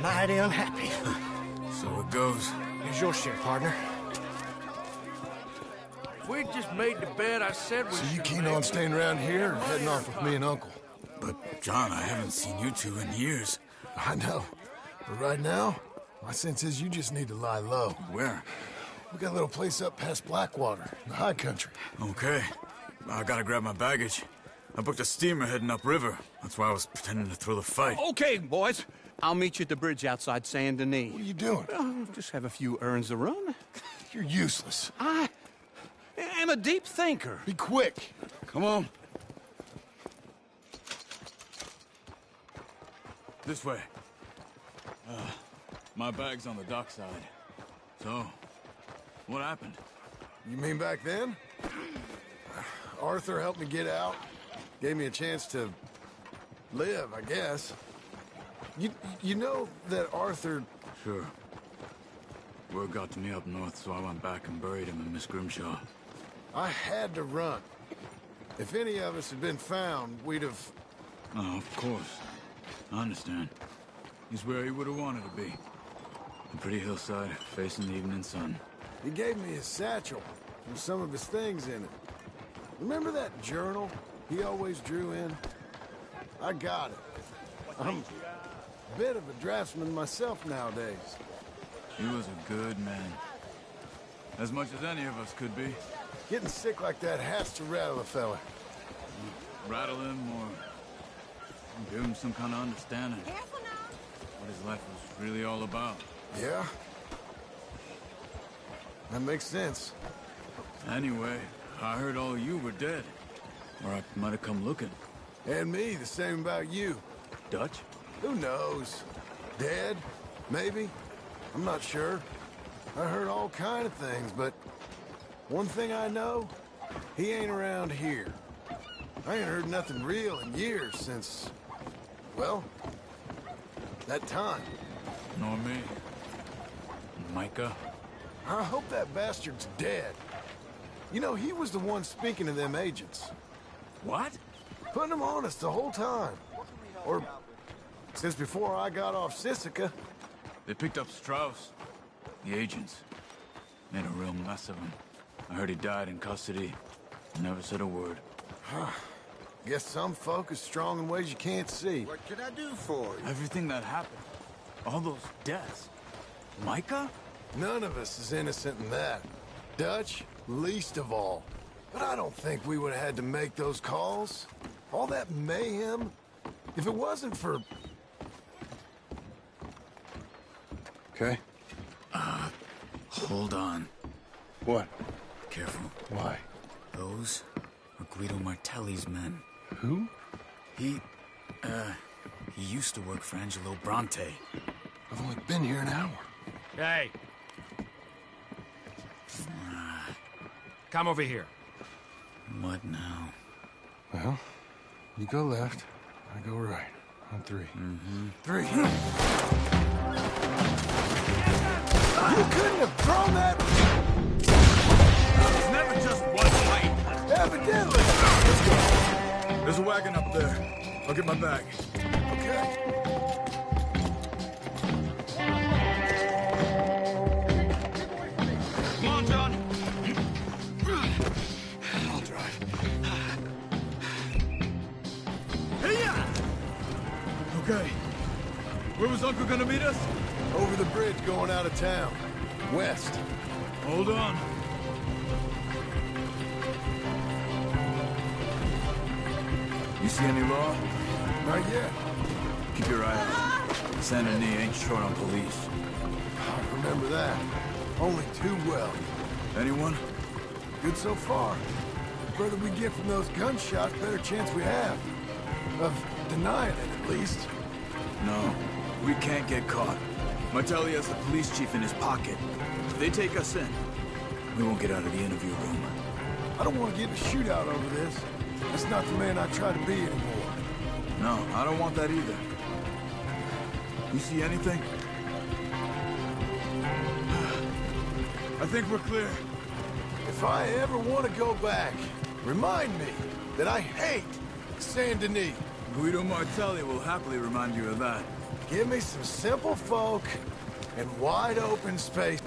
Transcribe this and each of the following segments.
Mighty unhappy. So it goes. Here's your share, partner. If we just made the bed I said we So you should keen make, on staying around here or heading off with me and Uncle? But, John, I haven't seen you two in years. I know. But right now, my sense is you just need to lie low. Where? We got a little place up past Blackwater, in the high country. Okay. I gotta grab my baggage. I booked a steamer heading upriver. That's why I was pretending to throw the fight. Okay, boys. I'll meet you at the bridge outside Saint Denis. What are you doing? Just have a few errands to run. You're useless. I am a deep thinker. Be quick. Come on. This way. My bag's on the dockside. So, what happened? You mean back then? Arthur helped me get out. Gave me a chance to live, I guess. You know that Arthur... Sure. Word got to me up north, so I went back and buried him in Miss Grimshaw. I had to run. If any of us had been found, we'd have... Oh, of course. I understand. He's where he would have wanted to be. A pretty hillside, facing the evening sun. He gave me his satchel with some of his things in it. Remember that journal he always drew in? I got it. I'm a bit of a draftsman myself nowadays. He was a good man. As much as any of us could be. Getting sick like that has to rattle a fella. Rattle him or give him some kind of understanding. What his life was really all about. Yeah? That makes sense. Anyway, I heard all you were dead. Or I might have come looking. And me, the same about you. Dutch? Who knows? Dead? Maybe? I'm not sure. I heard all kind of things, but one thing I know, he ain't around here. I ain't heard nothing real in years since, well, that time. Nor me. Micah? I hope that bastard's dead. You know, he was the one speaking to them agents. What? Putting them on us the whole time. Or since before I got off Sisika. They picked up Strauss. The agents. Made a real mess of him. I heard he died in custody. Never said a word. Guess some folk is strong in ways you can't see. What can I do for you? Everything that happened. All those deaths. Micah? None of us is innocent in that. Dutch, least of all. But I don't think we would have had to make those calls. All that mayhem. If it wasn't for... Okay. Hold on. What? Careful. Why? Those are Guido Martelli's men. Who? He used to work for Angelo Bronte. I've only been here an hour. Hey. Come over here. What now? Well, you go left, I go right. On three. Three. You couldn't have thrown that... It's never just one fight. Evidently. Let's go. There's a wagon up there. I'll get my bag. Okay. Come on, John. I'll drive. Hey-ya! Okay. Where was Uncle gonna meet us? Over the bridge going out of town. West. Hold on. You see any law? Not yet. Keep your eye out. Saint Denis ain't short on police. I remember that. Only too well. Anyone? Good so far. The further we get from those gunshots, better chance we have. Of denying it, at least. No. We can't get caught. Martelli has the police chief in his pocket. If they take us in, we won't get out of the interview room. I don't want to get in a shootout over this. That's not the man I try to be anymore. No, I don't want that either. You see anything? I think we're clear. If I ever want to go back, remind me that I hate Saint Denis. Guido Martelli will happily remind you of that. Give me some simple folk and wide open space.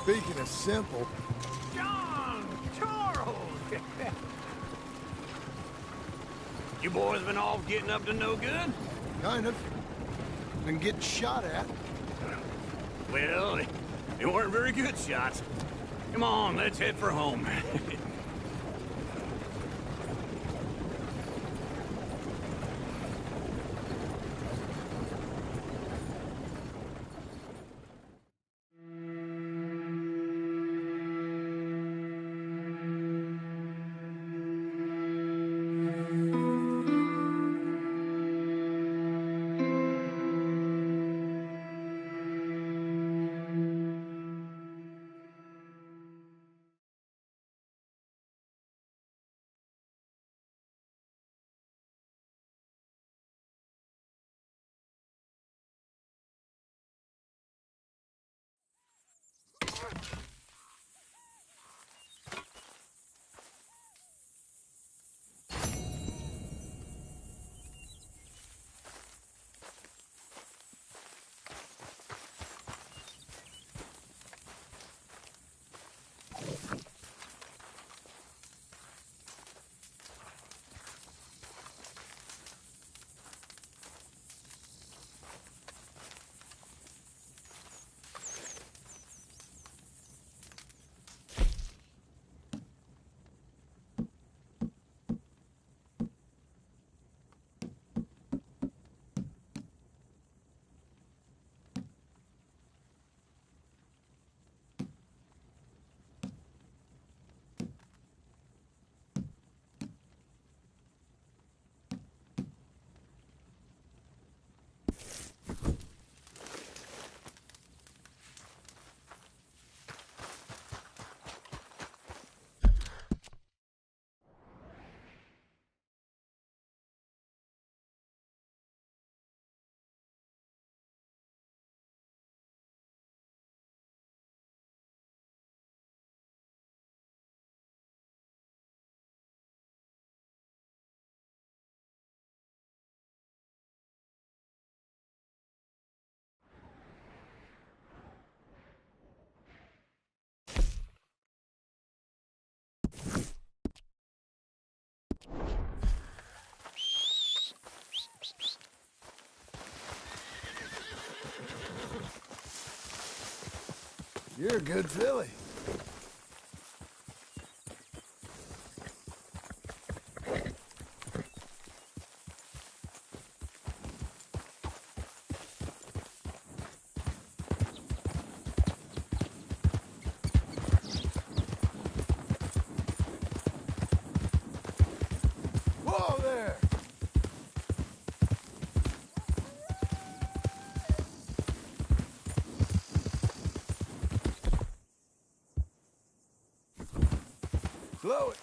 Speaking of simple, John! Charles! You boys been all getting up to no good? kind of, been getting shot at. Well, they weren't very good shots. Come on, let's head for home. You're a good filly. Whoa there! Slow it.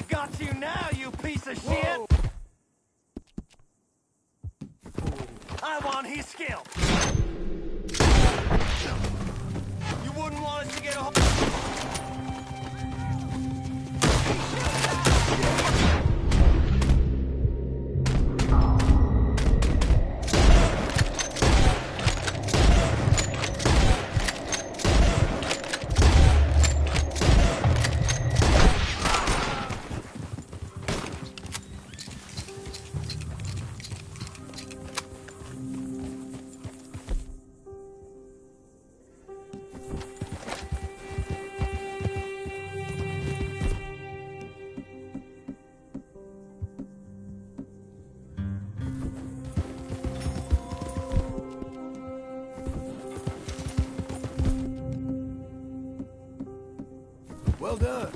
got you now, you piece of shit! I want his scalp! You wouldn't want us to get a... Well done.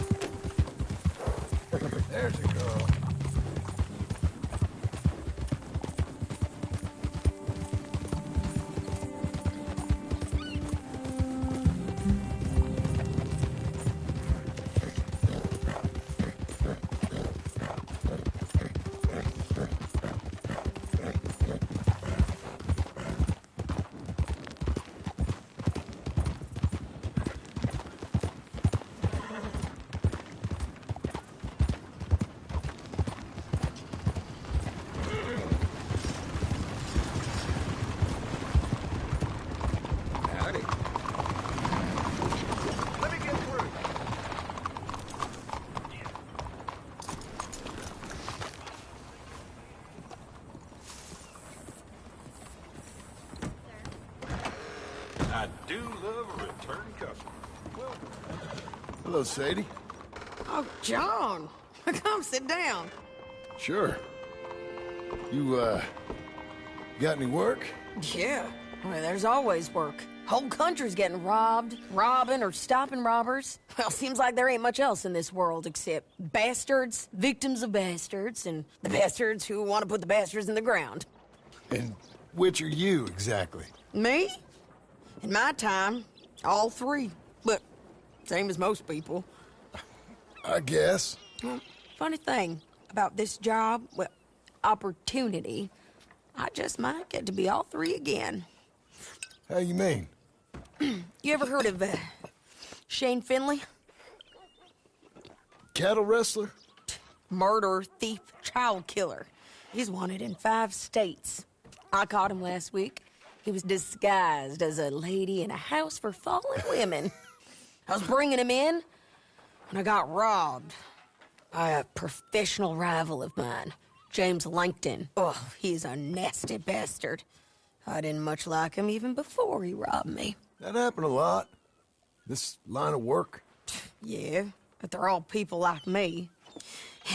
There's a girl. I do love a return customer. Hello, Sadie. Oh, John. Come sit down. Sure. You, got any work? Yeah. Well, there's always work. Whole country's getting robbed, robbing, or stopping robbers. Well, seems like there ain't much else in this world except bastards, victims of bastards, and the bastards who want to put the bastards in the ground. And which are you, exactly? Me? In my time, all three. But same as most people. I guess. Well, funny thing about this job, well, opportunity, I just might get to be all three again. How you mean? You ever heard of Shane Finley? Cattle wrestler? Murderer, thief, child killer. He's wanted in 5 states. I caught him last week. He was disguised as a lady in a house for fallen women. I was bringing him in when I got robbed by a professional rival of mine, James Langton. Oh, he's a nasty bastard. I didn't much like him even before he robbed me. That happened a lot. This line of work. Yeah, but they're all people like me.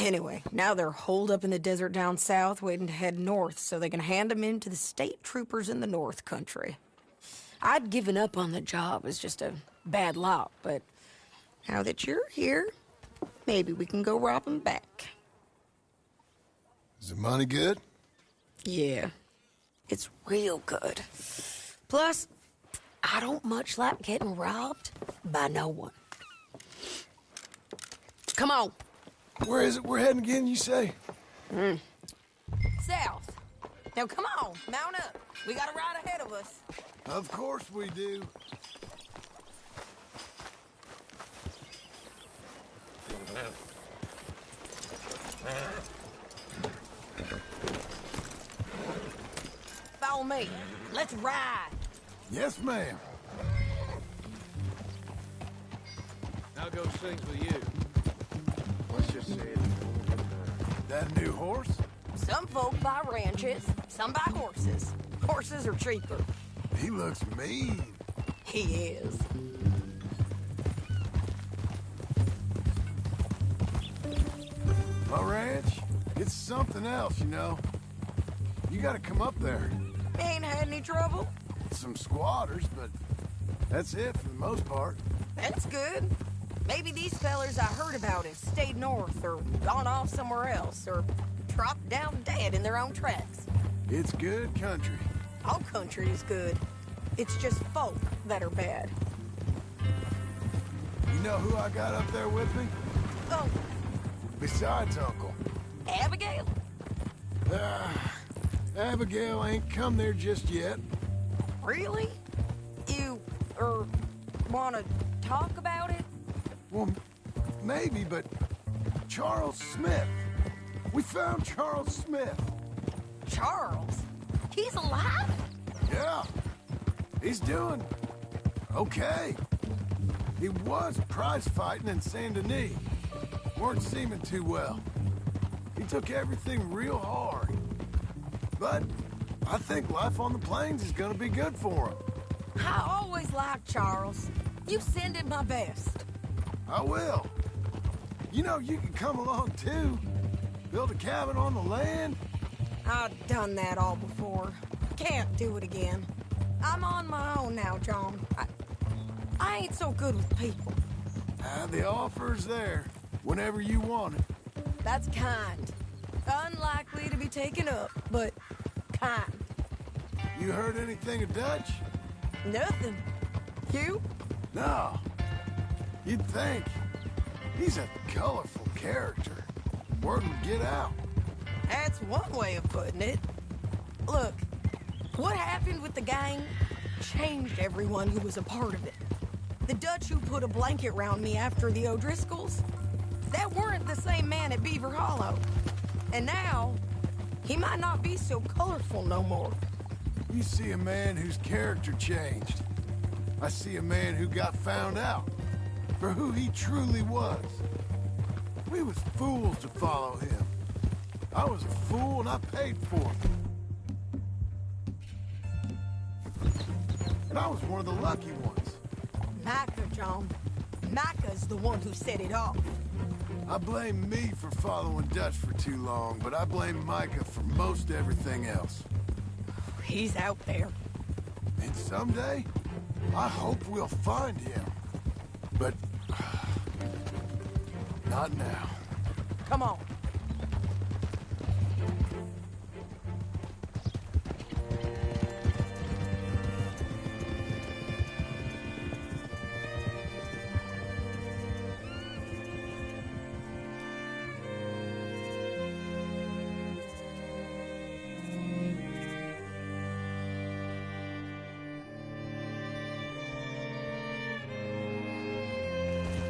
Anyway, now they're holed up in the desert down south, waiting to head north so they can hand them in to the state troopers in the north country. I'd given up on the job as just a bad lot, but now that you're here, maybe we can go rob them back. Is the money good? Yeah, it's real good. Plus, I don't much like getting robbed by no one. Come on. Where is it we're heading again, you say? South. Now, come on, mount up. We got a ride ahead of us. Of course we do. Follow me. Let's ride. Yes, ma'am. Now go sings with you. Let's just say it. That a new horse? Some folk buy ranches, some buy horses. Horses are cheaper. He looks mean. He is. My ranch? It's something else, you know. You gotta come up there. Ain't had any trouble? Some squatters, but that's it for the most part. That's good. Maybe these fellers I heard about have stayed north or gone off somewhere else or dropped down dead in their own tracks. It's good country. All country is good. It's just folk that are bad. You know who I got up there with me? Oh, besides Uncle. Abigail? Abigail ain't come there just yet. Really? You, wanna talk about it? Well, maybe, but Charles Smith. We found Charles Smith. Charles? He's alive? Yeah. He's doing okay. He was prize fighting in Saint Denis. Weren't seeming too well. He took everything real hard. But I think life on the plains is gonna be good for him. I always liked Charles. You send him my best. I will. You know, you can come along too. Build a cabin on the land. I've done that all before. Can't do it again. I'm on my own now, John. I ain't so good with people. The offer's there whenever you want it. That's kind. Unlikely to be taken up, but kind. You heard anything of Dutch? Nothing. You? No. You'd think. He's a colorful character. Word would get out. That's one way of putting it. Look, what happened with the gang changed everyone who was a part of it. The Dutch who put a blanket round me after the O'Driscolls, that weren't the same man at Beaver Hollow. And now, he might not be so colorful no more. You see a man whose character changed. I see a man who got found out for who he truly was. We was fools to follow him. I was a fool and I paid for it. And I was one of the lucky ones. Micah, John. Micah's the one who set it off. I blame me for following Dutch for too long, but I blame Micah for most everything else. He's out there. And someday, I hope we'll find him. But not now. Come on.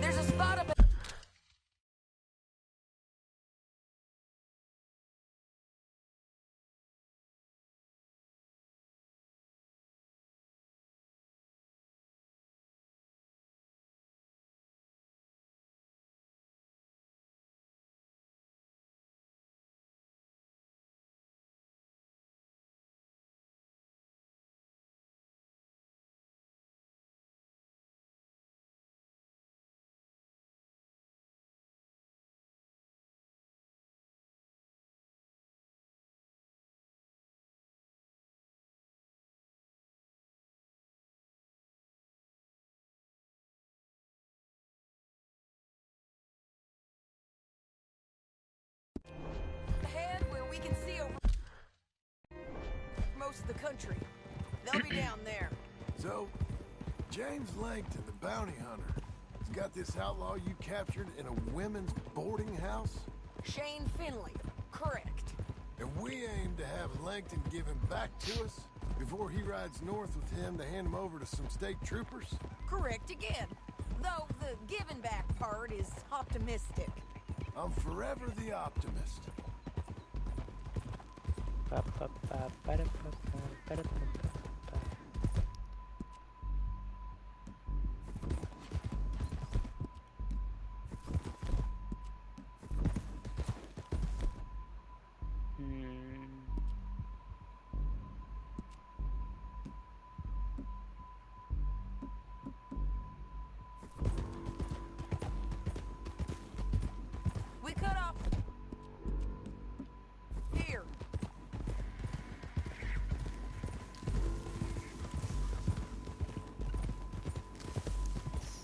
There's a spot up. Ahead where we can see over most of the country. They'll be down there. So, James Langton, the bounty hunter, has got this outlaw you captured in a women's boarding house? Shane Finley, correct. And we aim to have Langton give him back to us before he rides north with him to hand him over to some state troopers? Correct again. Though the giving back part is optimistic. I'm forever the optimist. We cut off. Here.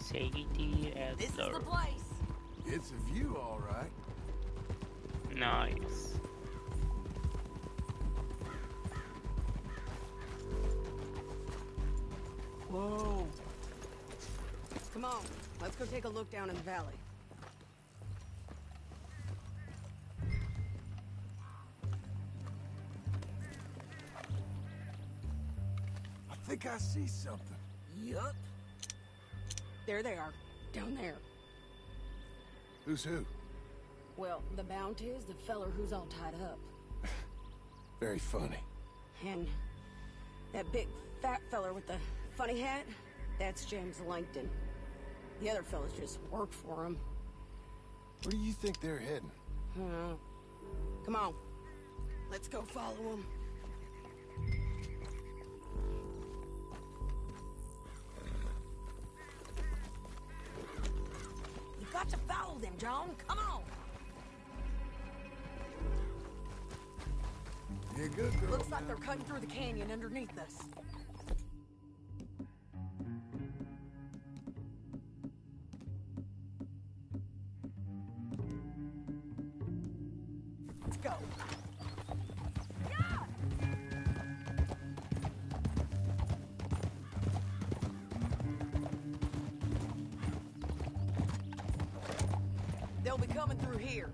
Sadie as This is the place. It's a view, all right. Nice. Whoa. Come on, let's go take a look down in the valley. think I see something. Yup. There they are, down there. Who's who? Well, the bounty is the feller who's all tied up. Very funny. And that big fat feller with the funny hat, that's James Langton. The other fellas just work for him. Where do you think they're heading? Come on. Let's go follow him. You got to follow them, John. Come on. Yeah, good girl. Looks like they're cutting through the canyon underneath us. Let's go. They'll be coming through here.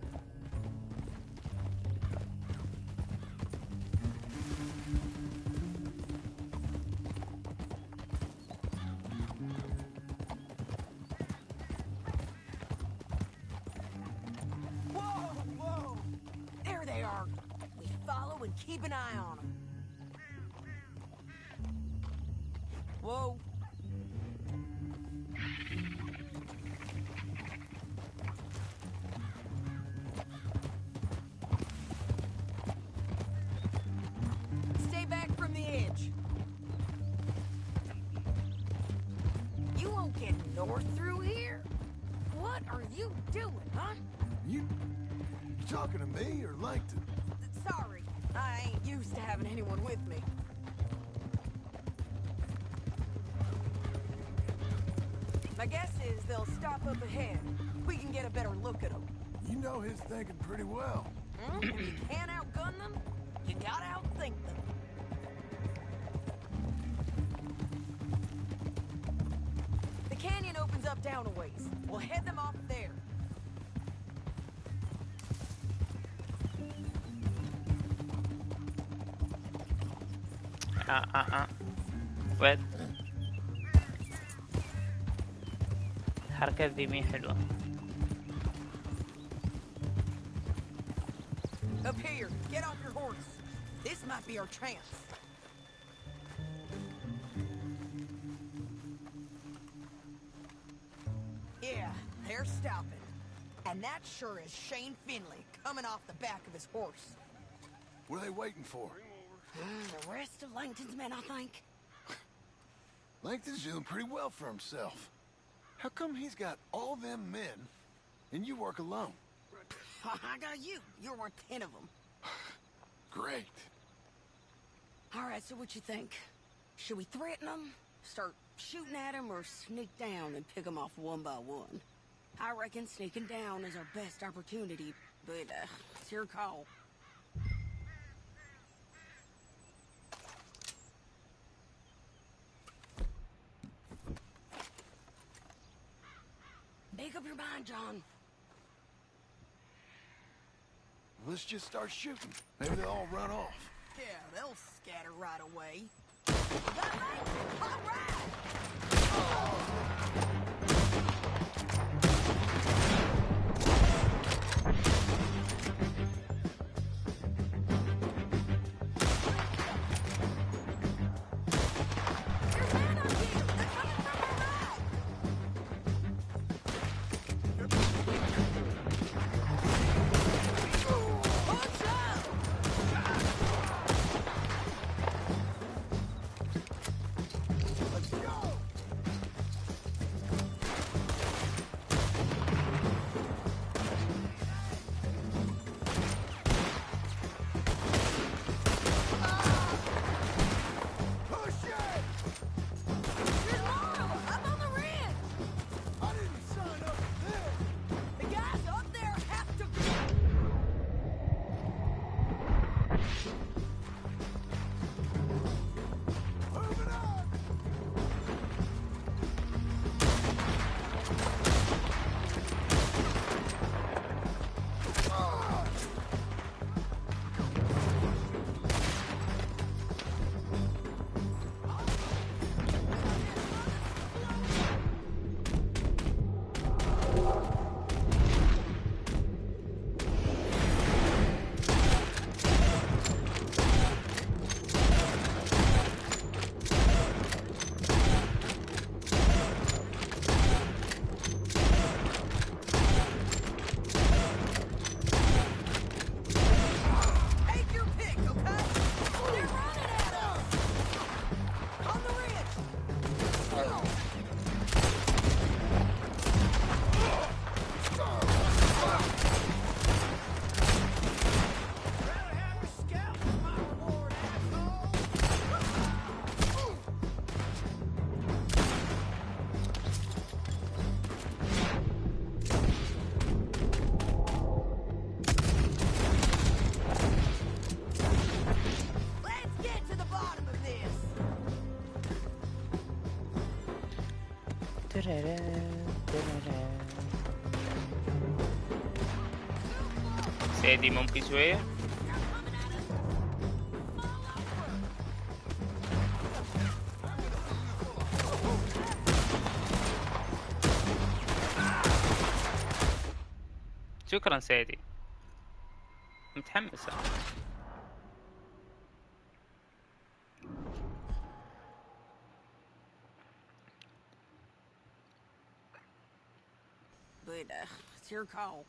There they are. We follow and keep an eye on them. Whoa. Stay back from the edge. You won't get north through here? What are you doing, huh? You talking to me or Langton? Sorry, I ain't used to having anyone with me. My guess is they'll stop up ahead. We can get a better look at them. You know his thinking pretty well. If you can't outgun them, you gotta outthink them. The canyon opens up down a ways. We'll head them off there. وين الحركة الذيمية حلوة. Up here, get off your horse. This might be our chance. Yeah, they're stopping. And that sure is Shane Finley coming off the back of his horse. What are they waiting for? The rest of Langton's men, I think. Langton's doing pretty well for himself. How come he's got all them men and you work alone? I got you. You're worth 10 of them. Great. All right, so what you think? Should we threaten them, start shooting at them, or sneak down and pick them off one by one? I reckon sneaking down is our best opportunity, but it's your call. Make up your mind, John. Let's just start shooting. Maybe they'll all run off. Yeah, they'll scatter right away. Got Langton! All right! There's men up here! They're coming from our right! Push up! Let's go! سيدي ممكن شوية. شكرا سيدي، متحمسة. But, it's your call.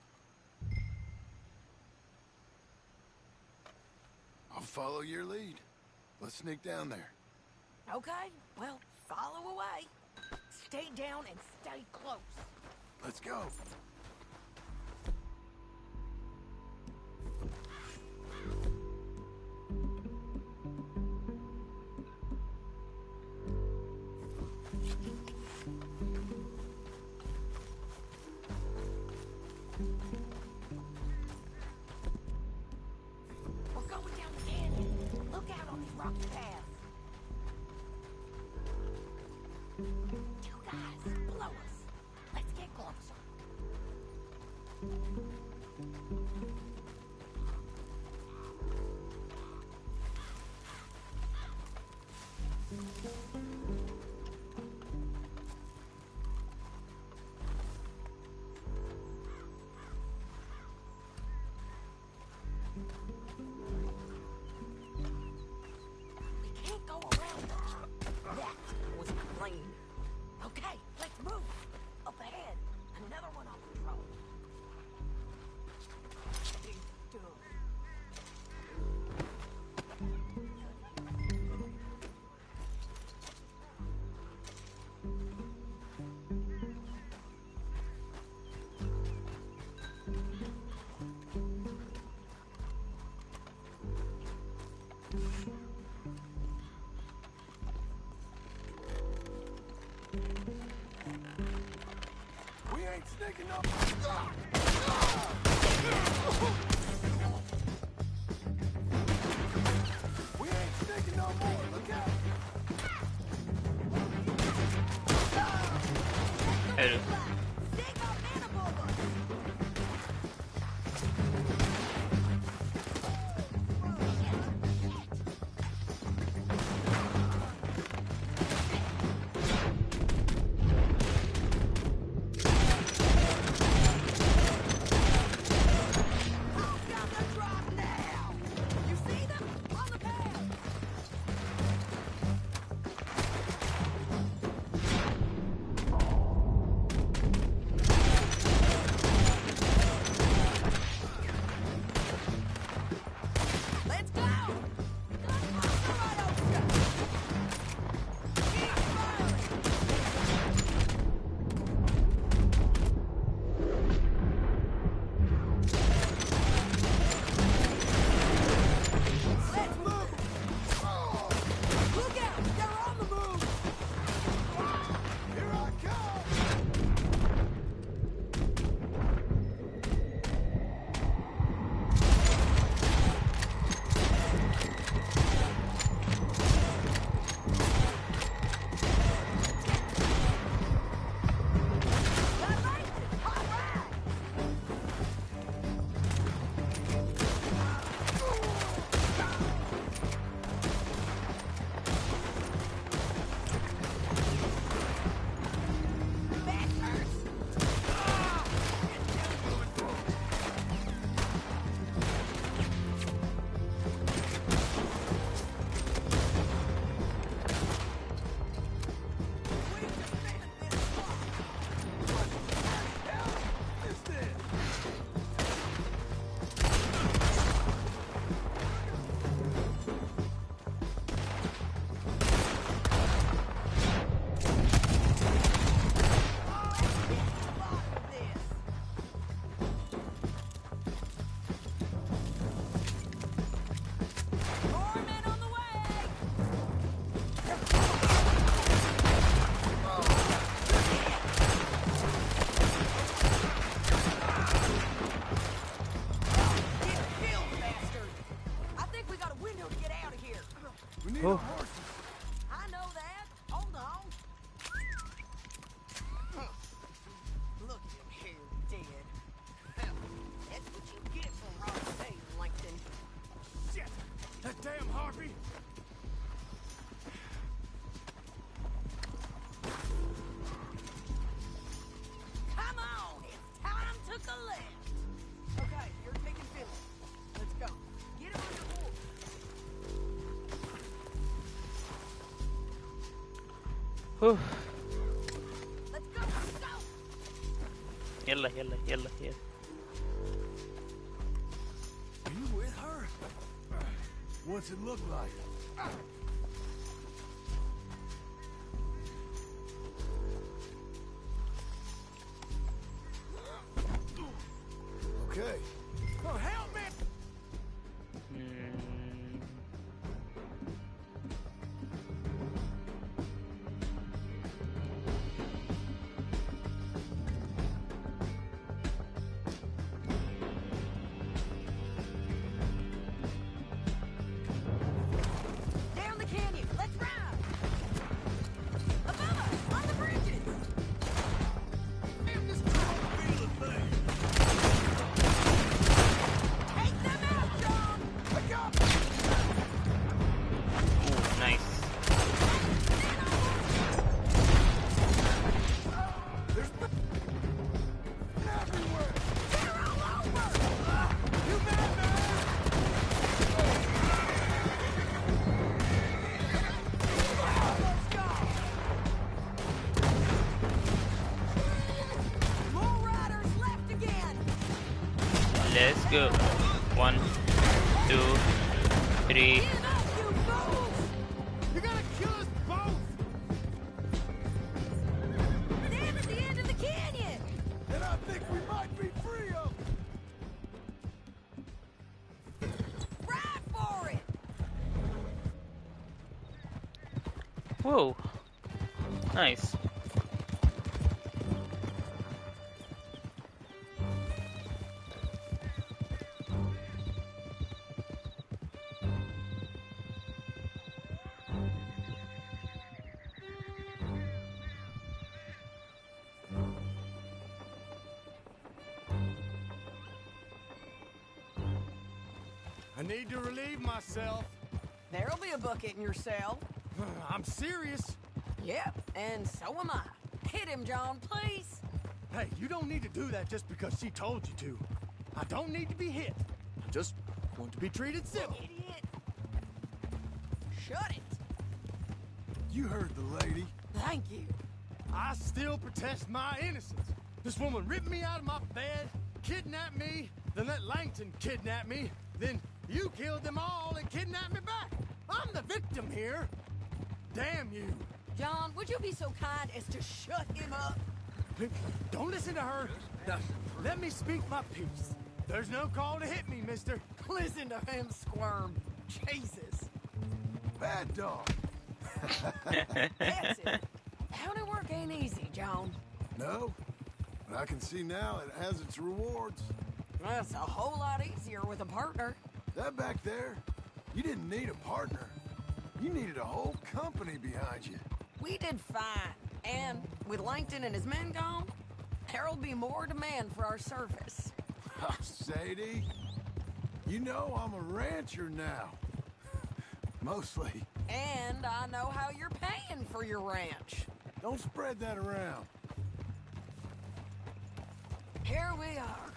I'll follow your lead. Let's sneak down there. Okay, well, follow away. Stay down and stay close. Let's go. We're going down the canyon. Look out on these rocky paths. Two guys below us. Let's get closer. We can't go around them. That was plain. Okay, let's move. Up ahead, another one on patrol. Big dude. We ain't sneaking up. We ain't sneaking no more. Look out. حلو. Let's go! Let's move! Look out! They're on the move! Here I come. We need Oh. our horses. I know that. Hold on. Damn harpy! Come on, it's time to collect. Okay, you're taking Finley. Let's go. Get him under board. Whew. Let's go, let's go. يلا يلا يلا يلا. Are you with her? What's it look like? Okay. Oh, help me! Hmm. Down the canyon, let's ride. Above us, on the bridges. Damn, this Take them out, John. Pick up! Ooh, nice. There's everywhere! They're all over. You madman! Let's go. More riders left again. Let's go. 1, 2, 3. Get up, you fools. You're gonna kill us both! Them at the end of the canyon. And I think we might be free of them! Ride for it. Whoa. Nice. I need to relieve myself. There'll be a bucket in your cell. I'm serious. Yep, and so am I. Hit him, John, please. Hey, you don't need to do that just because she told you to. I don't need to be hit. I just want to be treated civil. Idiot. Shut it. You heard the lady. Thank you. I still protest my innocence. This woman ripped me out of my bed, kidnapped me, then let Langton kidnap me, then you killed them all and kidnapped me back. I'm the victim here. Damn you. John, would you be so kind as to shut him up? Don't listen to her. Now, let me speak my piece. There's no call to hit me, mister. Listen to him squirm. Jesus. Bad dog. That's it. County work ain't easy, John. No, but I can see now it has its rewards. That's a whole lot easier with a partner. That back there, you didn't need a partner. You needed a whole company behind you. We did fine. And with Langton and his men gone, there'll be more demand for our service. Sadie, you know I'm a rancher now. Mostly. And I know how you're paying for your ranch. Don't spread that around. Here we are.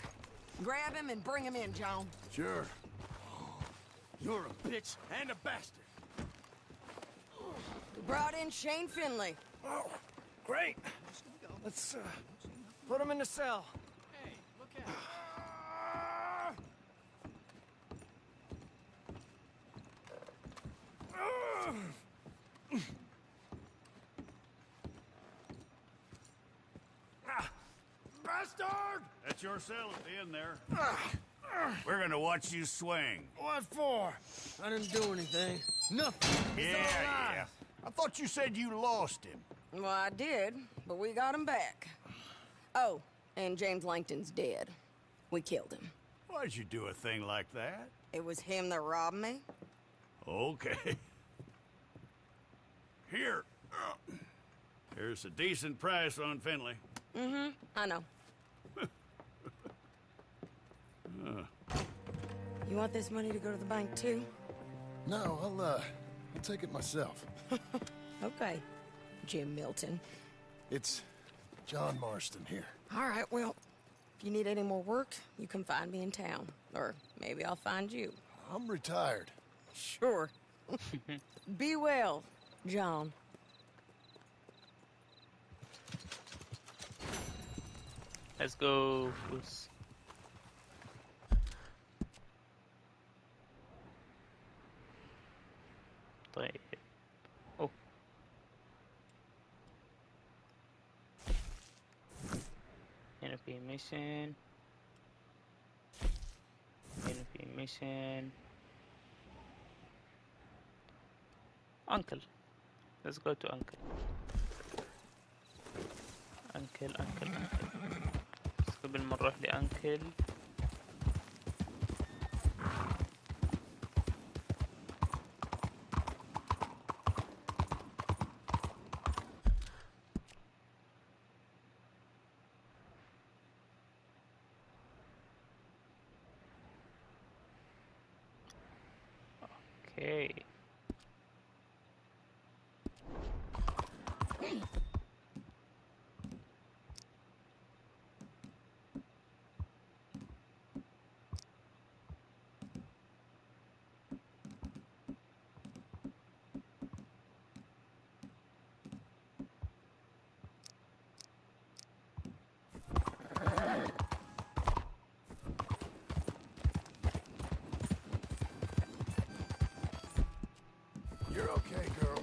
Grab him and bring him in, John. Sure. You're a bitch and a bastard. We brought in Shane Finley. Oh, great. Let's put him in the cell. Bastard! That's your cell at the end there. We're gonna watch you swing. What for? I didn't do anything. Nothing. He's all alive. I thought you said you lost him. Well, I did, but we got him back. Oh, and James Langton's dead. We killed him. Why'd you do a thing like that? It was him that robbed me. Okay. Here. Here's a decent price on Finley. Mm-hmm, I know. You want this money to go to the bank, too? No, I'll take it myself. Okay, Jim Milton. It's John Marston here. All right, well, if you need any more work, you can find me in town. Or maybe I'll find you. I'm retired. Sure. Be well, John. Let's go, Bruce. طيب. Oh. هنا في mission. هنا في mission. Uncle. Let's go to Uncle. Uncle. بس قبل ما نروح لأنكل اوكي You're okay, girl.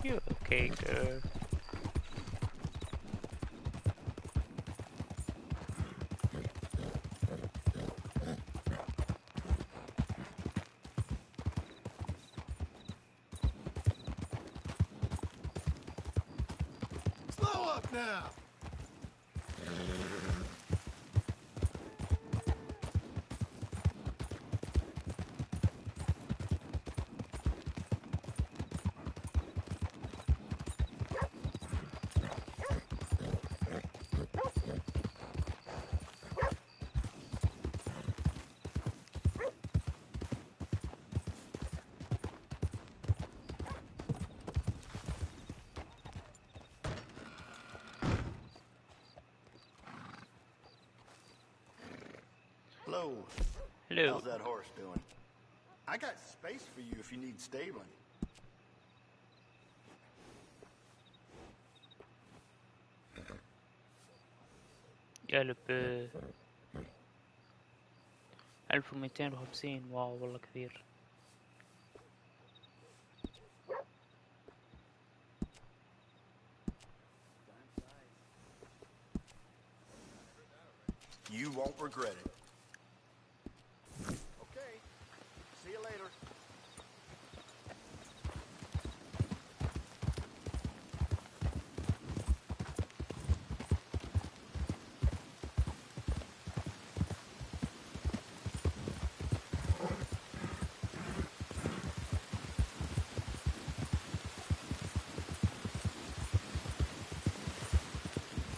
You okay, girl? Slow up now. Hello. Hello. How's that horse doing? I got space for you if you need stabling. قلب 1250. واو والله كثير. You won't regret it. Okay. See you later.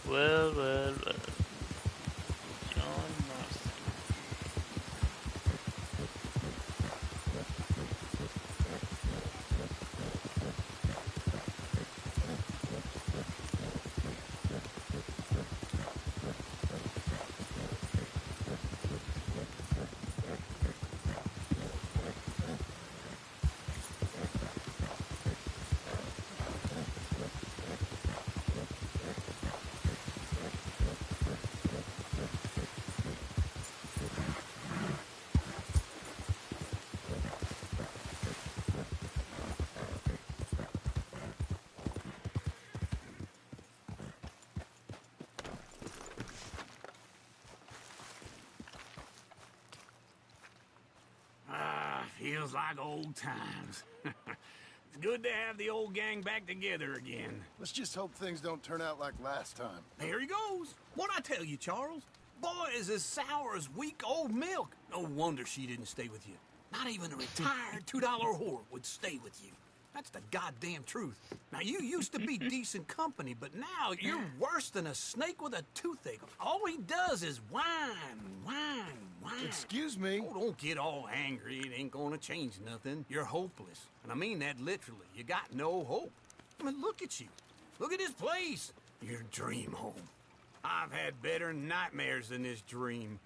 Well. John Marston. Feels like old times. It's good to have the old gang back together again. Let's just hope things don't turn out like last time. There he goes. What'd I tell you, Charles? Boy is as sour as weak old milk. No wonder she didn't stay with you. Not even a retired $2 whore would stay with you. That's the goddamn truth. Now, you used to be decent company, but now you're worse than a snake with a toothache. All he does is whine, Why? Excuse me? Oh, don't get all angry. It ain't gonna change nothing. You're hopeless. And I mean that literally. You got no hope. I mean, look at you. Look at this place. Your dream home. I've had better nightmares than this dream.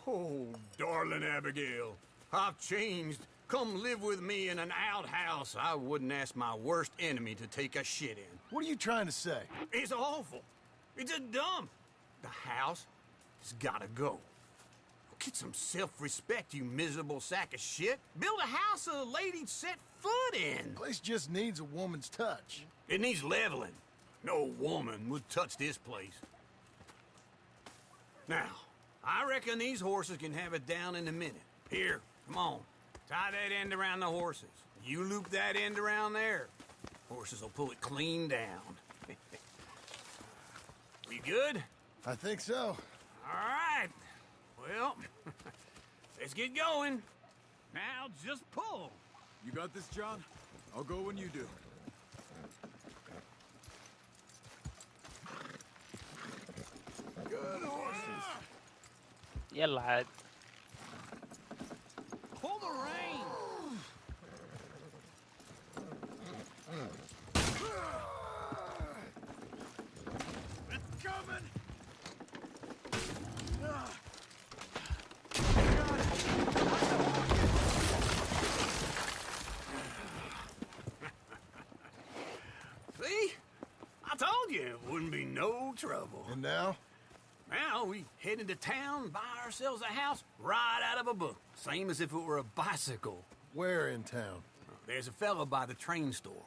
Oh, darling Abigail, I've changed. Come live with me in an outhouse I wouldn't ask my worst enemy to take a shit in. What are you trying to say? It's awful. It's a dump. The house has gotta go. Get some self-respect, you miserable sack of shit. Build a house a lady'd set foot in. Place just needs a woman's touch. It needs leveling. No woman would touch this place. Now, I reckon these horses can have it down in a minute. Here, come on. Tie that end around the horses. You loop that end around there. Horses will pull it clean down. We good? I think so. All right. Well, let's get going. Now just pull. You got this, John? I'll go when you do. Good horses. يلا عاد. Pull the rein. It's coming! See? I told you it wouldn't be no trouble. And now? Now we head into town, buy ourselves a house right out of a book. Same as if it were a bicycle. Where in town? There's a fella by the train store.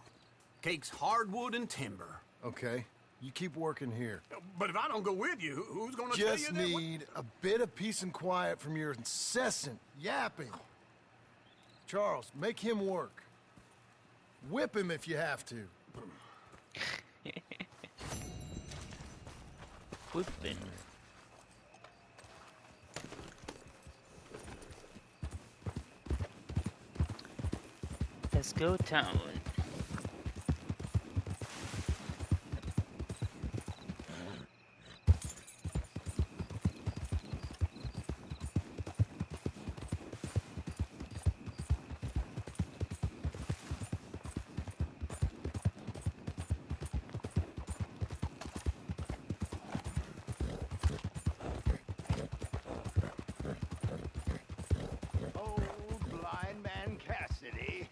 Cakes hardwood and timber. Okay. You keep working here. But if I don't go with you, who's gonna tell you Just that? need a bit of peace and quiet from your incessant yapping. Charles, make him work. Whip him if you have to. Whipping. Let's go town. Old blind man Cassidy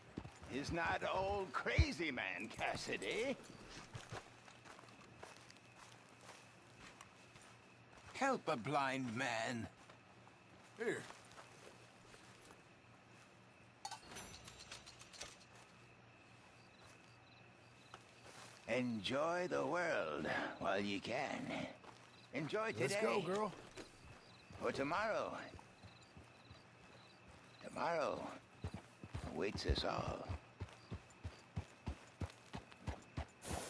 is not old crazy man Cassidy. Help a blind man. Here. Enjoy the world while you can. Enjoy today. Let's go, girl. For tomorrow. Tomorrow awaits us all.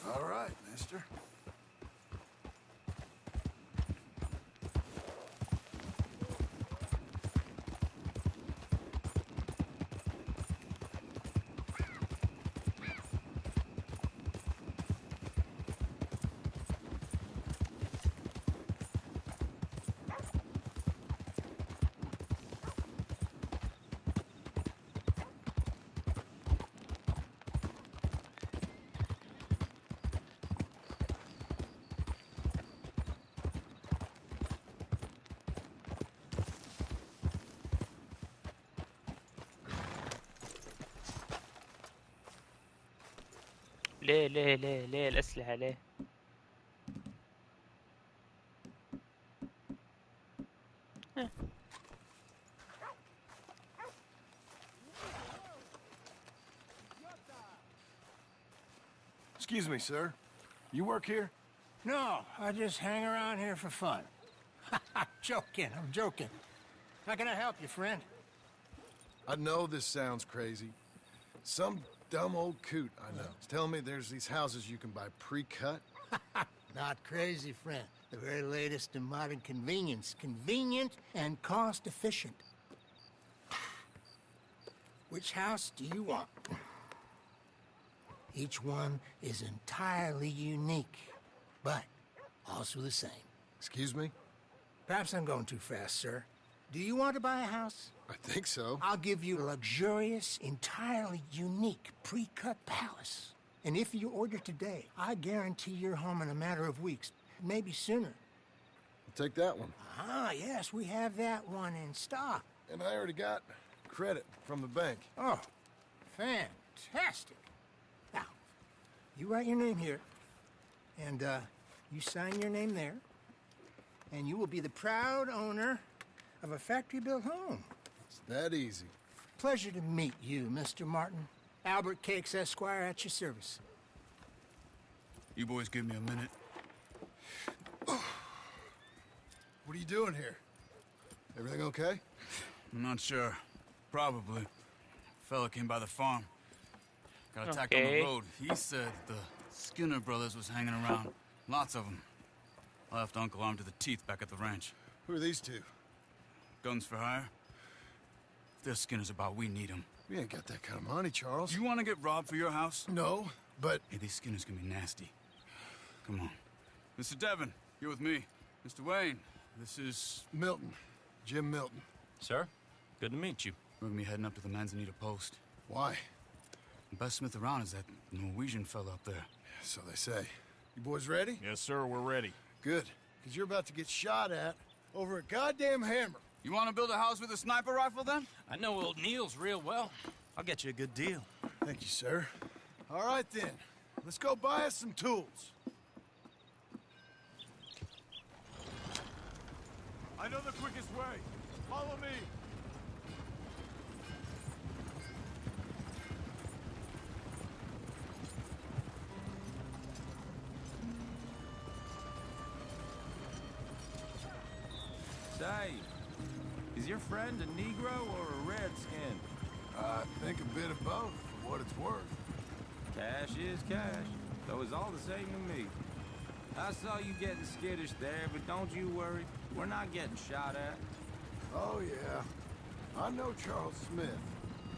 All right, mister. ليه الأسلحة ليه؟ Excuse me, sir. You work here? No, I just hang around here for fun. I'm joking. How can I help you, friend? I know this sounds crazy. Some dumb old coot I know is telling me there's these houses you can buy pre-cut. Not crazy, friend. The very latest in modern convenience. Convenient and cost-efficient. Which house do you want? Each one is entirely unique, but also the same. Excuse me? Perhaps I'm going too fast, sir. Do you want to buy a house? I think so. I'll give you a luxurious, entirely unique pre-cut palace. And if you order today, I guarantee you're home in a matter of weeks, maybe sooner. I'll take that one. Ah, yes, we have that one in stock. And I already got credit from the bank. Oh, fantastic. Now, you write your name here, and you sign your name there, and you will be the proud owner of a factory-built home. It's that easy. Pleasure to meet you, Mr. Martin. Albert Cakes, Esquire, at your service. You boys give me a minute. What are you doing here? Everything okay? I'm not sure. Probably. Fella came by the farm. Got attacked on the road. He said the Skinner brothers was hanging around. Lots of them. I left Uncle armed to the teeth back at the ranch. Who are these two? Guns for hire? If there's Skinner's about, we need them. We ain't got that kind of money, Charles. You want to get robbed for your house? No, but... Hey, these Skinners can be nasty. Come on. Mr. Devon, you're with me. Mr. Wayne, this is... Milton. Jim Milton. Sir, good to meet you. We're gonna be heading up to the Manzanita post. Why? The best smith around is that Norwegian fella up there. So they say. You boys ready? Yes, sir, we're ready. Good, because you're about to get shot at over a goddamn hammer. You want to build a house with a sniper rifle, then? I know old Neil's real well. I'll get you a good deal. Thank you, sir. All right, then. Let's go buy us some tools. I know the quickest way. Follow me. Say, is your friend a Negro or a Redskin? I think a bit of both, for what it's worth. Cash is cash, so it's all the same to me. I saw you getting skittish there, but don't you worry. We're not getting shot at. Oh, yeah. I know Charles Smith.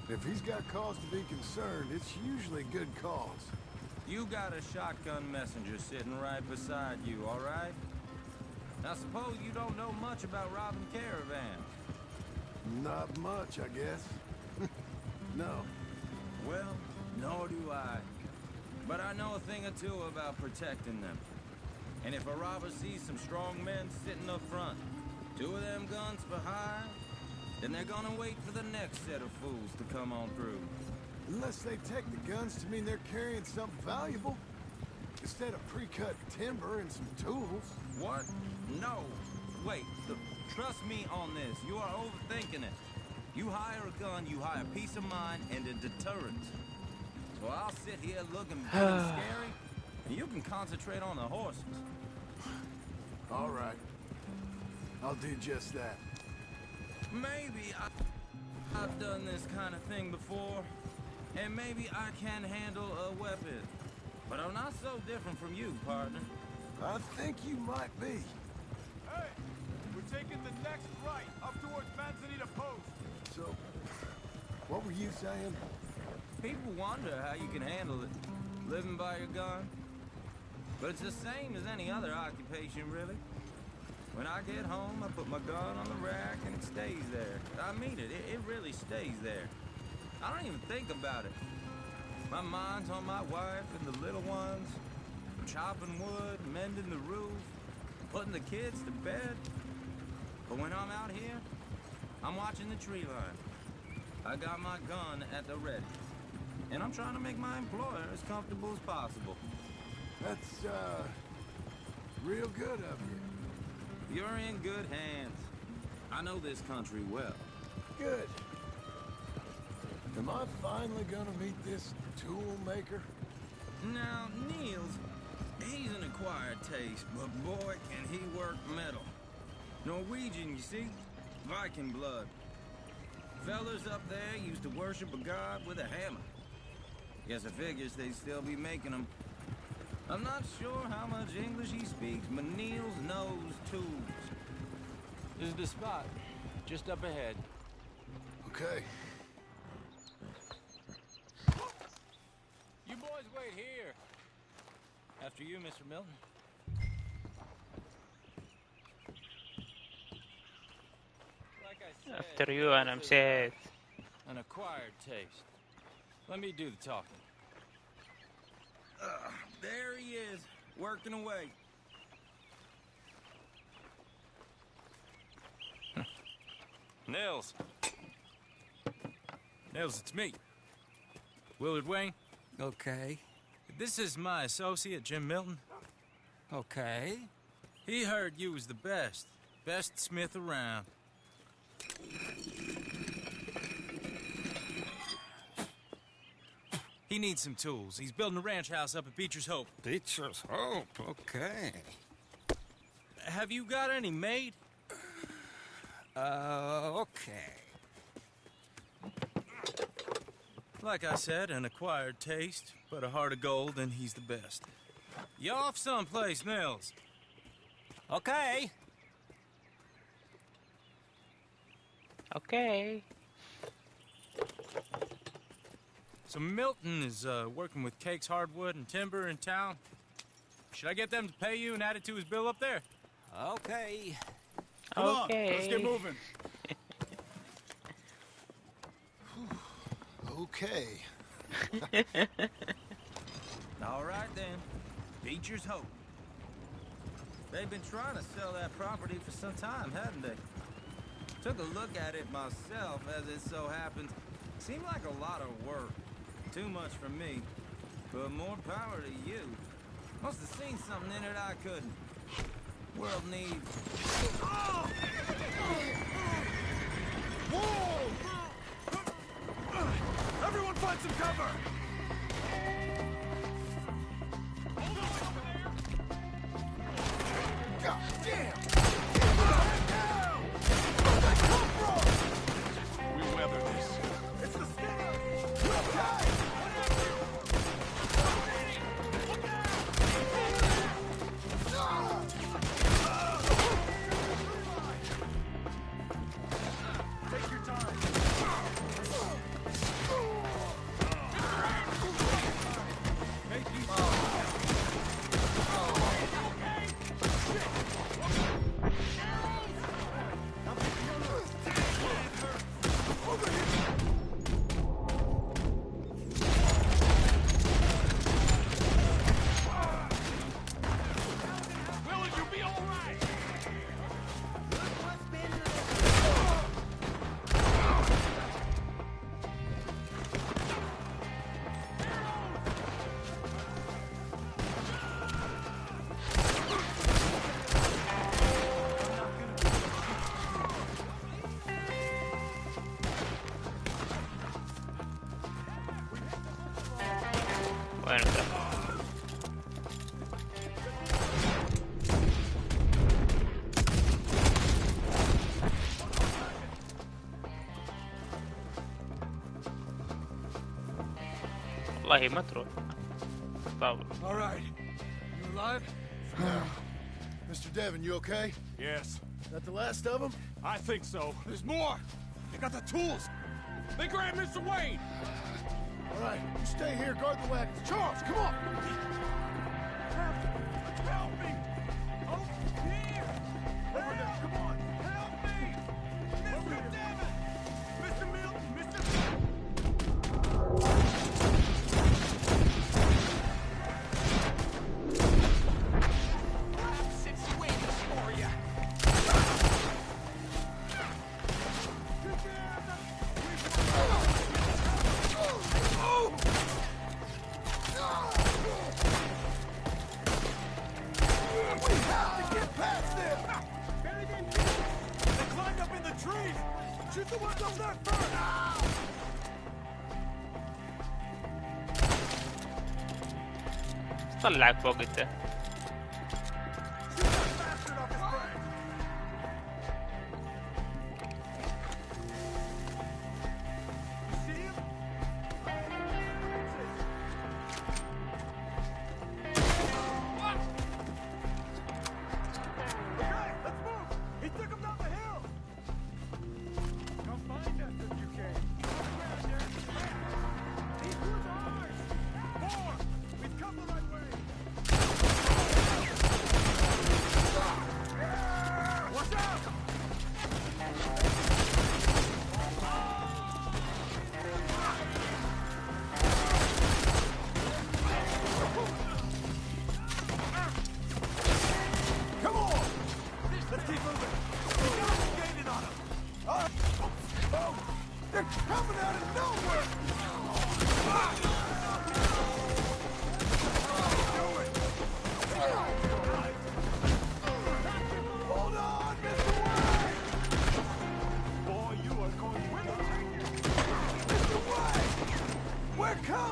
If he's got cause to be concerned, it's usually good cause. You got a shotgun messenger sitting right beside you, all right? Now suppose you don't know much about robbing caravans. Not much, I guess. No. Well, nor do I. But I know a thing or two about protecting them. And if a robber sees some strong men sitting up front, 2 of them guns for hire, then they're gonna wait for the next set of fools to come on through. Unless they take the guns to mean they're carrying something valuable. Instead of pre-cut timber and some tools. What? No. Wait, trust me on this. You are overthinking it. You hire a gun, you hire peace of mind and a deterrent. So I'll sit here looking big and scary, and you can concentrate on the horses. All right. I'll do just that. Maybe I've done this kind of thing before, and maybe I can handle a weapon. But I'm not so different from you, partner. I think you might be. Hey, we're taking the next right up towards Manzanita Post. So, what were you saying? People wonder how you can handle it, living by your gun. But it's the same as any other occupation, really. When I get home, I put my gun on the rack and it stays there. I mean it, it really stays there. I don't even think about it. My mind's on my wife and the little ones. Chopping wood, mending the roof, putting the kids to bed. But when I'm out here, I'm watching the tree line. I got my gun at the ready. And I'm trying to make my employer as comfortable as possible. That's, real good of you. You're in good hands. I know this country well. Good. Am I finally gonna meet this tool maker? Now, Niels, he's an acquired taste, but boy, can he work metal. Norwegian, you see? Viking blood. Fellas up there used to worship a god with a hammer. Guess I figures they'd still be making them. I'm not sure how much English he speaks, but Niels knows tools. This is the spot, just up ahead. Okay. You boys wait here. After you, Mr. Milton. Like I After you أنا مسيت. An acquired taste. Let me do the talking. There he is, working away. Nils. Nils, it's me. Willard Wayne. Okay. This is my associate, Jim Milton. Okay. He heard you was the best. Best smith around. He needs some tools. He's building a ranch house up at Beecher's Hope. Beecher's Hope, okay. Have you got any made? Okay. Like I said, an acquired taste, but a heart of gold, and he's the best. You off someplace, Nils? Okay. Okay. So Milton is working with Cakes Hardwood and Timber in town. Should I get them to pay you and add it to his bill up there? Okay. Come on, let's get moving. Okay. All right, then. Beecher's Hope. They've been trying to sell that property for some time, haven't they? Took a look at it myself, as it so happens. Seemed like a lot of work. Too much for me. But more power to you. Must have seen something in it I couldn't. World needs... Whoa! Everyone find some cover! God damn! We weather this. It's the Stinger! Take your time. والله ما تروح طابع. All right. You alive? Mr. Devon, you okay? Yes. That the last of them? I think so. There's more. They got the tools. They grabbed Mr. Wayne. All right, you stay here, guard the wagons. Charles, come on! Help me! Oh, here! Over there, come on! Help me! Mr. Devon! Mr. Milton! Mr. situations for you! We have to get past them! They climbed up in the trees! Shoot the ones over there first! طلعك فوق انت.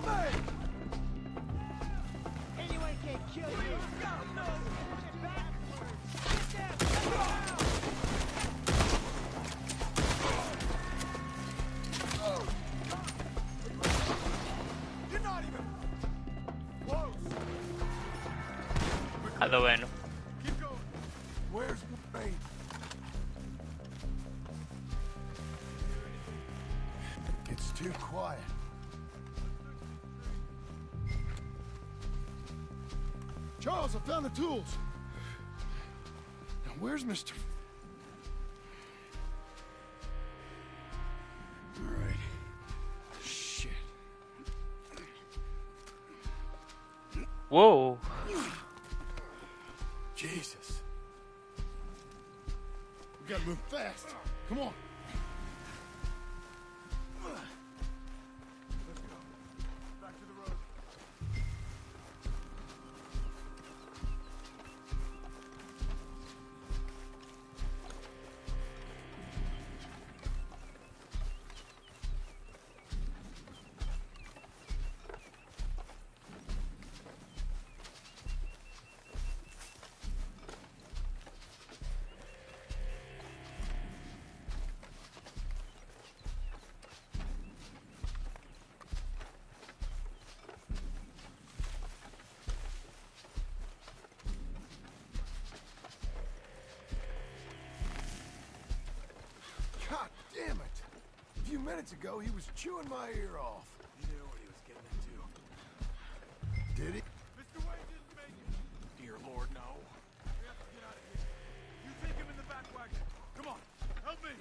on me! Anyone can kill you. You're not even close. Hello, bueno. Keep going. Where's Wayne? It's too quiet. Charles, I found the tools. Now, where's Mr. All right. Shit. Whoa. Jesus. We gotta move fast. Come on. Let's go. Back to the road. God damn it! A few minutes ago, he was chewing my ear off. He knew what he was getting into. Did he? Mr. Wayne didn't make it. Dear Lord, no. We have to get out of here. You take him in the back wagon. Come on, help me.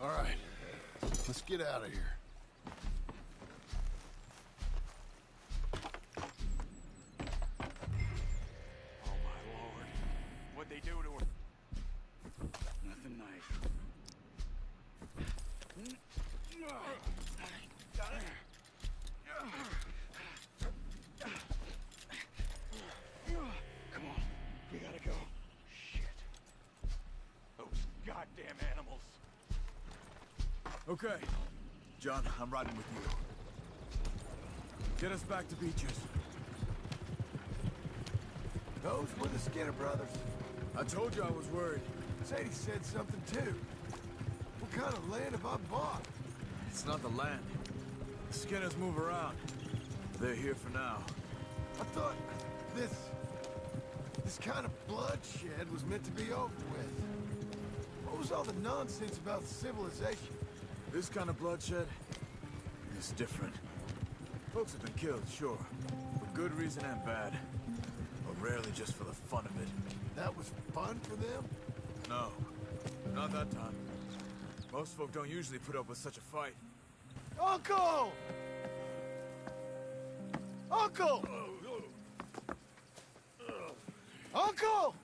All right, let's get out of here. Oh my Lord! What'd they do to her? Nothing nice. Got it. Come on, we gotta go. Shit. Those goddamn animals. Okay. John, I'm riding with you. Get us back to Beaches. Those were the Skinner brothers. I told you I was worried. Sadie said something too. What kind of land have I bought? It's not the land. The Skinners move around. They're here for now. I thought this kind of bloodshed was meant to be over with. What was all the nonsense about civilization? This kind of bloodshed is different. Folks have been killed, sure. For good reason and bad. But rarely just for the fun of it. That was fun for them? No. Not that time. Most folk don't usually put up with such a fight. Uncle! Uncle! Uncle!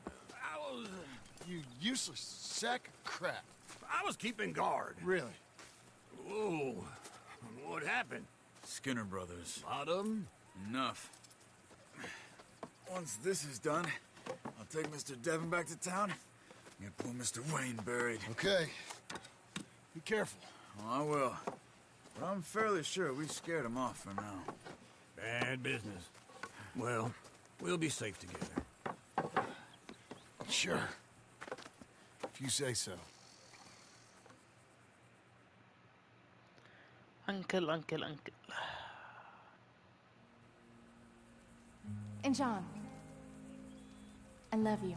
You useless sack of crap. I was keeping guard. Really? Whoa. What happened? Skinner brothers. Lot of them? Enough. Once this is done, I'll take Mr. Devon back to town and get poor Mr. Wayne buried. Okay. Be careful. Oh, I will. But I'm fairly sure we scared him off for now. Bad business. Well, we'll be safe together. Sure. If you say so. Uncle. And John, I love you.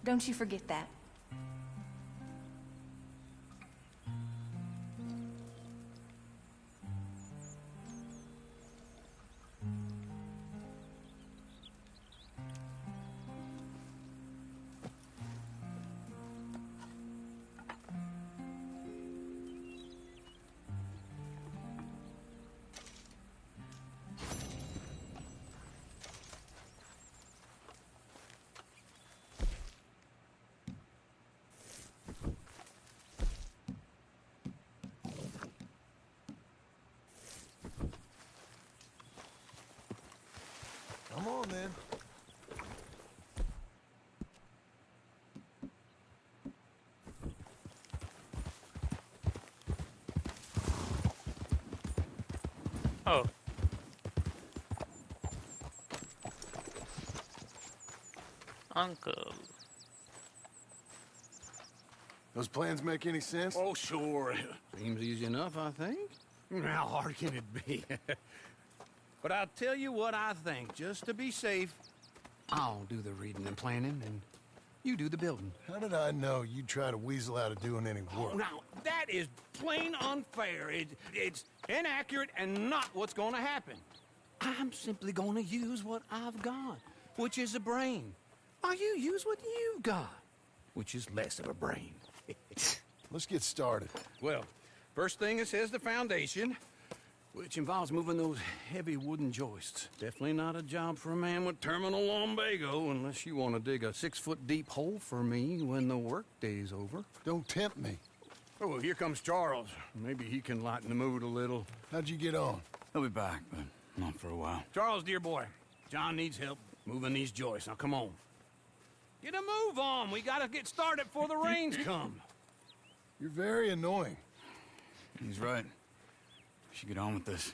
Don't you forget that. Oh. Uncle. Those plans make any sense? Oh, sure. Seems easy enough, I think. How hard can it be? But I'll tell you what I think. Just to be safe, I'll do the reading and planning, and you do the building. How did I know you'd try to weasel out of doing any work? Now, that is plain unfair. It's inaccurate and not what's going to happen. I'm simply going to use what I've got, which is a brain. While you use what you've got, which is less of a brain. Let's get started. Well, first thing it says the foundation, which involves moving those heavy wooden joists. Definitely not a job for a man with terminal lumbago, unless you want to dig a 6-foot deep hole for me when the workday's over. Don't tempt me. Oh, well, here comes Charles. Maybe he can lighten the mood a little. How'd you get on? He'll be back, but not for a while. Charles, dear boy, John needs help moving these joists. Now, come on. Get a move on. We gotta get started before the rains come. You're very annoying. He's right. We should get on with this.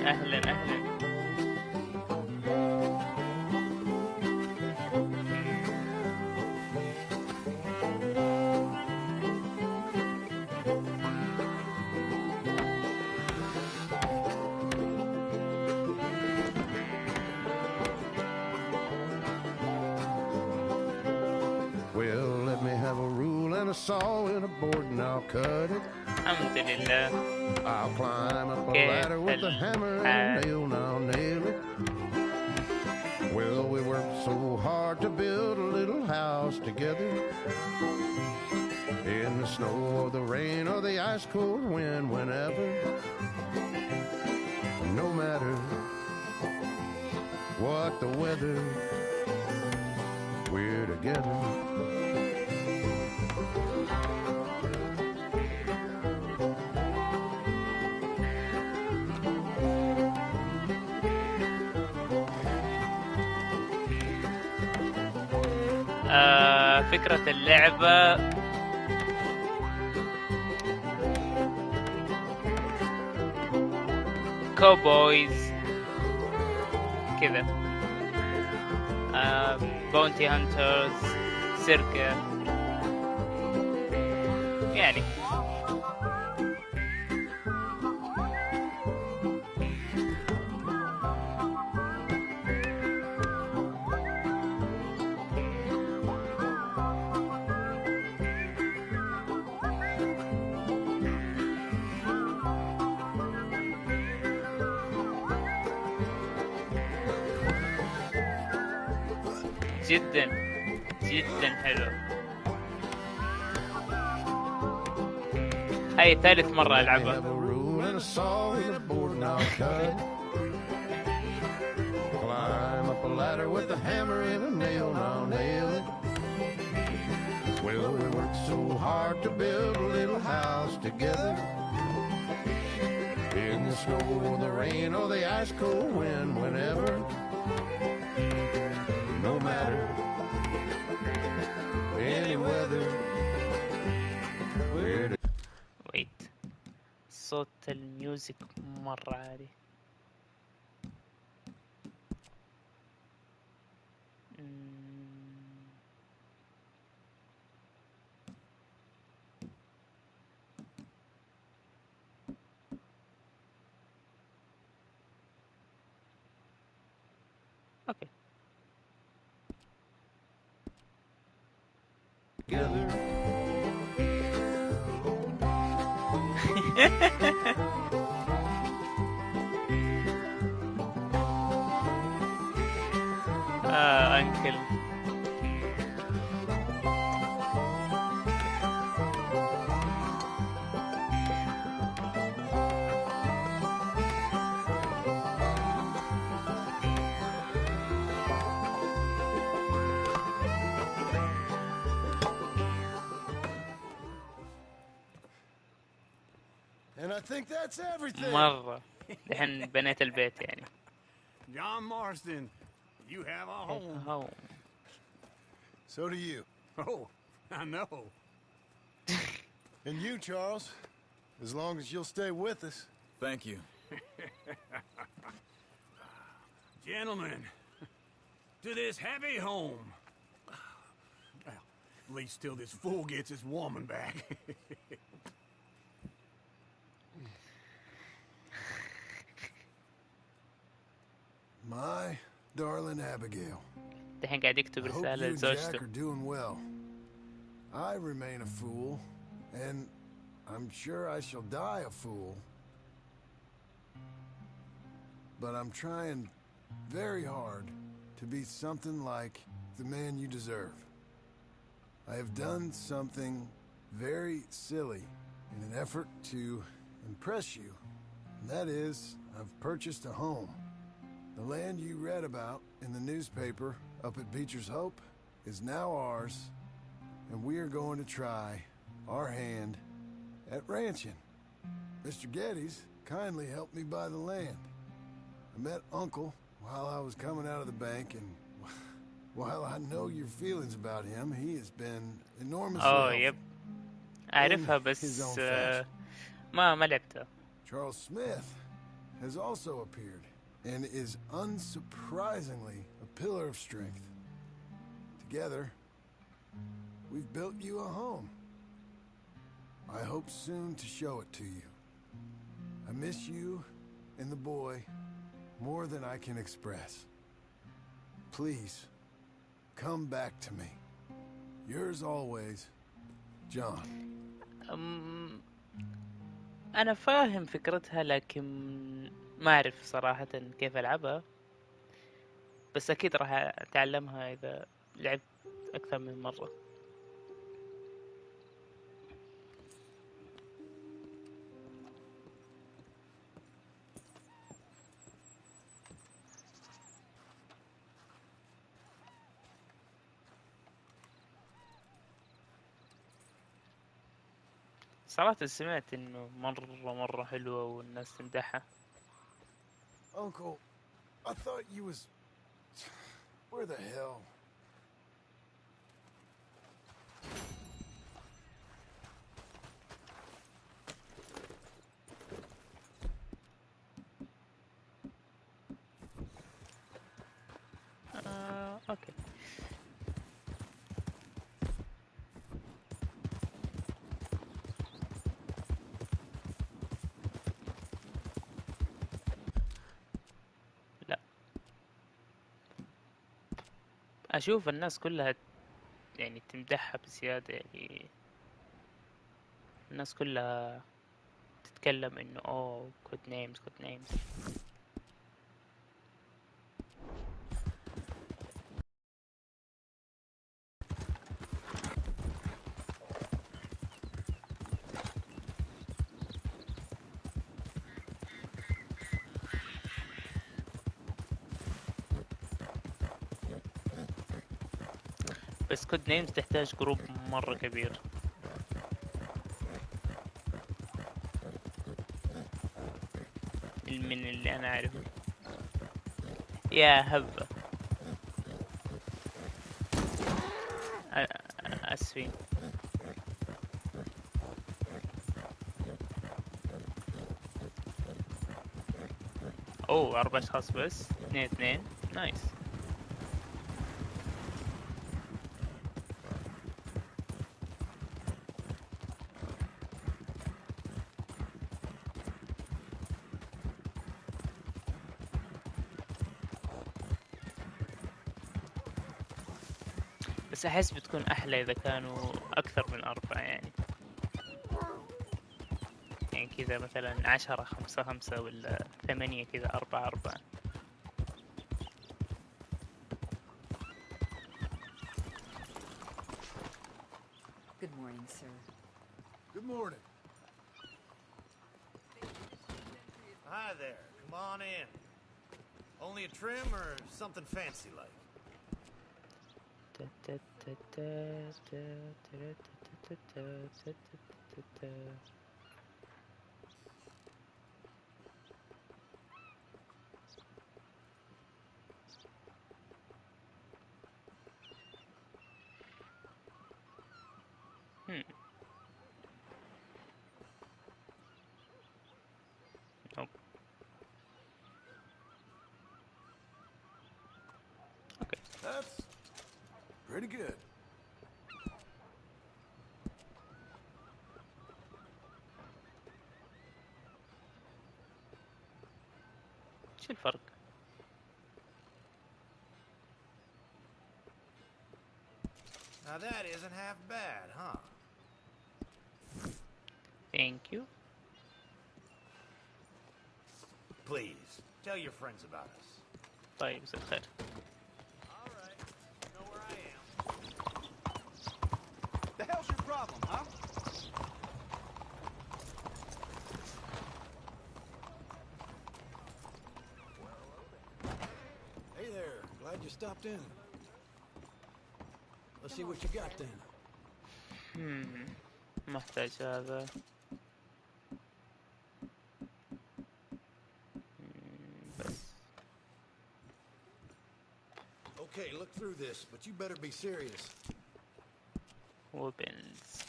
أهلا أهلا. Well, let me have a rule and a saw and a board and I'll cut it. الحمد لله. I'll climb up a ladder with a hammer and a nail and I'll nail it. Well, we worked so hard to build a little house together. In the snow or the rain or the ice cold wind, whenever. No matter what the weather, we're together. فكرة اللعبة كوبويز كذا، بونتي هانترز، سيركة يعني. جدا جدا حلو. هاي ثالث مرة ألعبها. Climb up a ladder with a hammer and a nail and I'll nail it. Well, we worked so hard to build a little house together. In the snow or the rain or the ice cold wind, whenever. No matter any weather. Wait. صوت الميوزك مرة عالي. Okay. Together. انكل. And I think that's everything. مرة الحين بنيت البيت يعني. John Marston, you have a home. home. So do you. Oh, I know. And you, Charles, as long as you'll stay with us. Thank you. Gentlemen, to this happy home. Well, at least till this fool gets his woman back. My darling Abigail. الحين قاعد يكتب I hope رسالة you and Jack لزوجته. are doing well. I remain a fool, and I'm sure I shall die a fool. But I'm trying very hard to be something like the man you deserve. I have done something very silly in an effort to impress you, and that is, I've purchased a home. The land you read about in the newspaper up at Beecher's Hope is now ours, and we are going to try our hand at ranching. Mr. Geddes kindly helped me buy the land. I met Uncle while I was coming out of the bank, and while I know your feelings about him, he has been enormously helpful. يب أعرفها in his بس own fashion. ما لعبتها. Charles Smith has also appeared and is unsurprisingly a pillar of strength. Together, we've built you a home. I hope soon to show it to you. I miss you and the boy more than I can express. Please, come back to me. Yours always, John. أنا فاهم فكرتها لكن ما أعرف صراحة كيف ألعبها، بس أكيد راح أتعلمها إذا لعبت أكثر من مرة. صراحة سمعت إنه مرة حلوة والناس تمدحها. Uncle, I thought you was... Where the hell? أوكي. أشوف الناس كلها يعني تمدحها بزيادة، يعني الناس كلها تتكلم إنه good names. بس كود نيمز تحتاج جروب مرة كبير. من اللي أنا أعرفه يا هبة. أسفين. أوه 4 أشخاص بس، 2 نايس. بس أحس بتكون أحلى إذا كانوا أكثر من 4 يعني كذا مثلا 10 5 ولا 8 كذا 4. Good morning, sir. Good morning. Hi there. Come on in. Only a trim or something fancy like? Nope. That's pretty good. شو الفرق؟ Now that isn't half bad, huh? Thank you. Please, tell your friends about us. طيب مساء الخير. The hell's your problem, huh? Hey there. Glad you stopped in. Let's see what you got then. محتاج هذا. بس. Okay, look through this, but you better be serious. Weapons.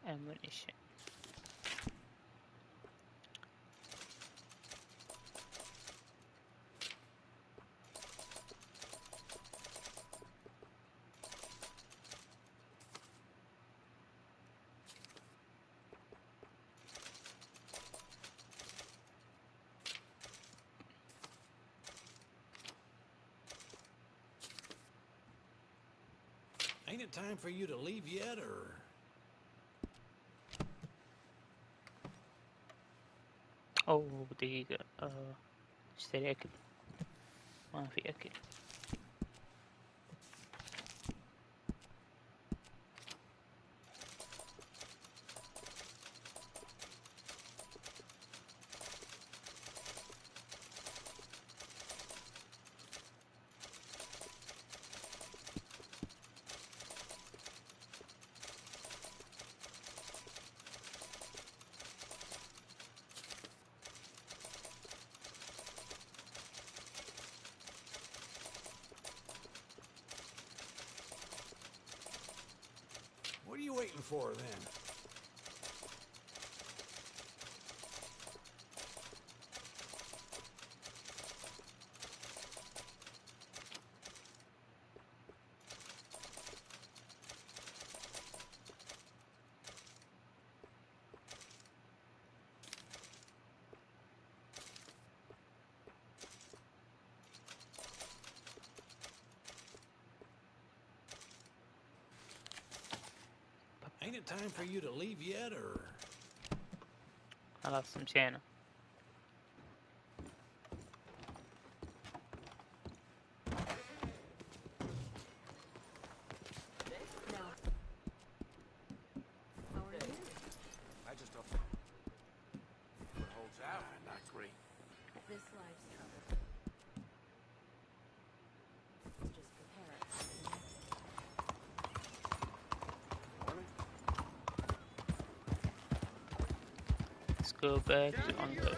Ammunition. Ain't it time for you to leave yet, or...? أوه دقيقة اشتري أكل ما في أكل. What are you waiting for, then? Ain't it time for you to leave yet, or...? خلاص مشينا. I just don't. What holds out? Not great. This life's trouble. Just prepare it for the next. Let's go back to Uncle.